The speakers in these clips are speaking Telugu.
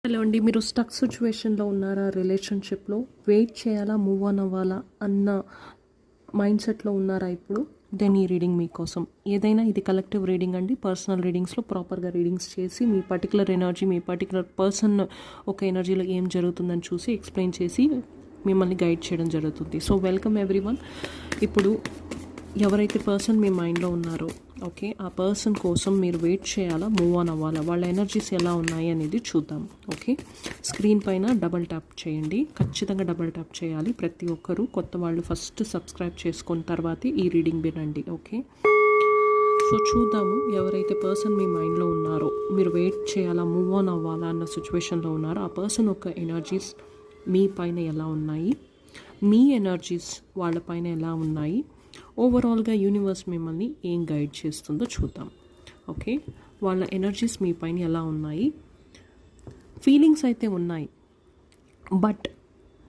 హలో అండి, మీరు స్టక్ సిచ్యువేషన్లో ఉన్నారా? రిలేషన్షిప్లో వెయిట్ చేయాలా, మూవ్ ఆన్ అవ్వాలా అన్న మైండ్ సెట్లో ఉన్నారా ఇప్పుడు? దెన్ ఈ రీడింగ్ మీకోసం. ఏదైనా ఇది కలెక్టివ్ రీడింగ్ అండి. పర్సనల్ రీడింగ్స్లో ప్రాపర్గా రీడింగ్స్ చేసి మీ పర్టికులర్ ఎనర్జీ, మీ పర్టికులర్ పర్సన్ ఒక ఎనర్జీలో ఏం జరుగుతుందని చూసి ఎక్స్ప్లెయిన్ చేసి మిమ్మల్ని గైడ్ చేయడం జరుగుతుంది. So welcome everyone. ఇప్పుడు ఎవరైతే పర్సన్ మీ మైండ్లో ఉన్నారో, ఓకే, ఆ పర్సన్ కోసం మీరు వెయిట్ చేయాలా, మూవ్ ఆన్ అవ్వాలా, వాళ్ళ ఎనర్జీస్ ఎలా ఉన్నాయి అనేది చూద్దాం. ఓకే, స్క్రీన్ పైన డబల్ ట్యాప్ చేయండి. ఖచ్చితంగా డబల్ ట్యాప్ చేయాలి ప్రతి ఒక్కరూ. కొత్త వాళ్ళు ఫస్ట్ సబ్స్క్రైబ్ చేసుకున్న తర్వాతే ఈ రీడింగ్ వినండి. ఓకే, సో చూద్దాము ఎవరైతే పర్సన్ మీ మైండ్లో ఉన్నారో, మీరు వెయిట్ చేయాలా, మూవ్ ఆన్ అవ్వాలా అన్న సిచ్యువేషన్లో ఉన్నారో, ఆ పర్సన్ యొక్క ఎనర్జీస్ మీ పైన ఎలా ఉన్నాయి, మీ ఎనర్జీస్ వాళ్ళపైన ఎలా ఉన్నాయి, ఓవరాల్గా యూనివర్స్ మిమ్మల్ని ఏం గైడ్ చేస్తుందో చూద్దాం. ఓకే, వాళ్ళ ఎనర్జీస్ మీ పైన ఎలా ఉన్నాయి. ఫీలింగ్స్ అయితే ఉన్నాయి, బట్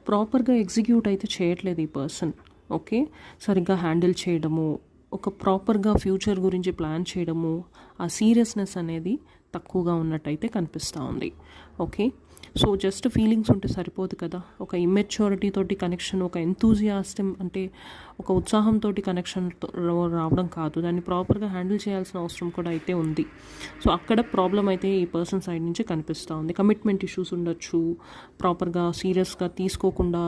ప్రాపర్గా ఎగ్జిక్యూట్ అయితే చేయట్లేదు ఈ పర్సన్. ఓకే, సరిగ్గా హ్యాండిల్ చేయడము, ఒక ప్రాపర్గా ఫ్యూచర్ గురించి ప్లాన్ చేయడము, ఆ సీరియస్నెస్ అనేది తక్కువగా ఉన్నట్టయితే కనిపిస్తూ ఉంది. ఓకే, సో జస్ట్ ఫీలింగ్స్ ఉంటే సరిపోదు కదా. ఒక ఇమ్మెచ్యూరిటీ తోటి కనెక్షన్, ఒక ఎంతూజియాస్టం అంటే ఒక ఉత్సాహంతో కనెక్షన్ రావడం కాదు, దాన్ని ప్రాపర్గా హ్యాండిల్ చేయాల్సిన అవసరం కూడా అయితే ఉంది. సో అక్కడ ప్రాబ్లం అయితే ఈ పర్సన్ సైడ్ నుంచి కనిపిస్తూ ఉంది. కమిట్మెంట్ ఇష్యూస్ ఉండొచ్చు, ప్రాపర్గా సీరియస్గా తీసుకోకుండా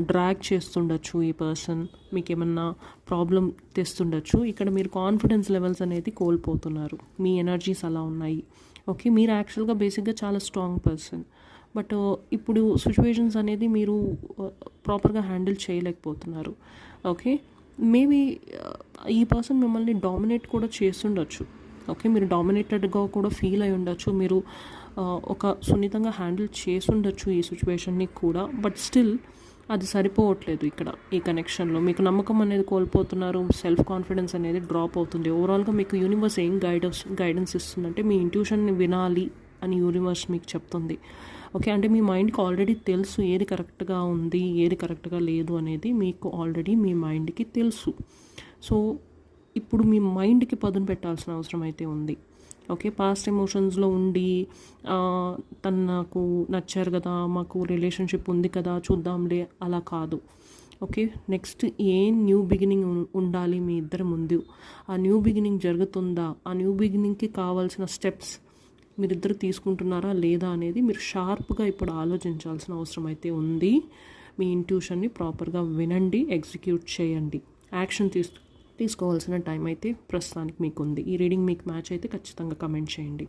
డ్రాగ్ చేస్తుండొచ్చు ఈ పర్సన్, మీకు ఏమన్నా ప్రాబ్లం తెస్తుండొచ్చు. ఇక్కడ మీరు కాన్ఫిడెన్స్ లెవెల్స్ అనేది కోల్పోతున్నారు, మీ ఎనర్జీస్ అలా ఉన్నాయి. ఓకే, మీరు యాక్చువల్గా బేసిక్గా చాలా స్ట్రాంగ్ పర్సన్, బట్ ఇప్పుడు సిచ్యువేషన్స్ అనేది మీరు ప్రాపర్గా హ్యాండిల్ చేయలేకపోతున్నారు. ఓకే, మేబీ ఈ పర్సన్ మిమ్మల్ని డామినేట్ కూడా చేస్తుండొచ్చు. ఓకే, మీరు డామినేటెడ్గా కూడా ఫీల్ అయి ఉండొచ్చు, మీరు ఒక సున్నితంగా హ్యాండిల్ చేస్తుండొచ్చు ఈ సిచ్యువేషన్ని కూడా, బట్ స్టిల్ అది సరిపోవట్లేదు. ఇక్కడ ఈ కనెక్షన్లో మీకు నమ్మకం అనేది కోల్పోతున్నారు, సెల్ఫ్ కాన్ఫిడెన్స్ అనేది డ్రాప్ అవుతుంది. ఓవరాల్గా మీకు యూనివర్స్ ఏం గైడెన్స్ ఇస్తుందంటే మీ ఇంట్యూషన్ని వినాలి అని యూనివర్స్ మీకు చెప్తుంది. ఓకే, అంటే మీ మైండ్కి ఆల్రెడీ తెలుసు ఏది కరెక్ట్గా ఉంది, ఏది కరెక్ట్గా లేదు అనేది మీకు ఆల్రెడీ మీ మైండ్కి తెలుసు. సో ఇప్పుడు మీ మైండ్కి పదును పెట్టాల్సిన అవసరం అయితే ఉంది. ఓకే, పాస్ట్ ఎమోషన్స్లో ఉండి తను నాకు నచ్చారు కదా, మాకు రిలేషన్షిప్ ఉంది కదా, చూద్దాంలే, అలా కాదు. ఓకే, నెక్స్ట్ ఏం న్యూ బిగినింగ్ ఉండాలి మీ ఇద్దరి ముందు, ఆ న్యూ బిగినింగ్ జరుగుతుందా, ఆ న్యూ బిగినింగ్కి కావాల్సిన స్టెప్స్ మీరిద్దరు తీసుకుంటున్నారా లేదా అనేది మీరు షార్ప్గా ఇప్పుడు ఆలోచించాల్సిన అవసరం అయితే ఉంది. మీ ఇంట్యూషన్ని ప్రాపర్గా వినండి, ఎగ్జిక్యూట్ చేయండి, యాక్షన్ తీసుకోవాల్సిన టైం అయితే ప్రస్తుతానికి మీకు ఉంది. ఈ రీడింగ్ మీకు మ్యాచ్ అయితే ఖచ్చితంగా కమెంట్ చేయండి.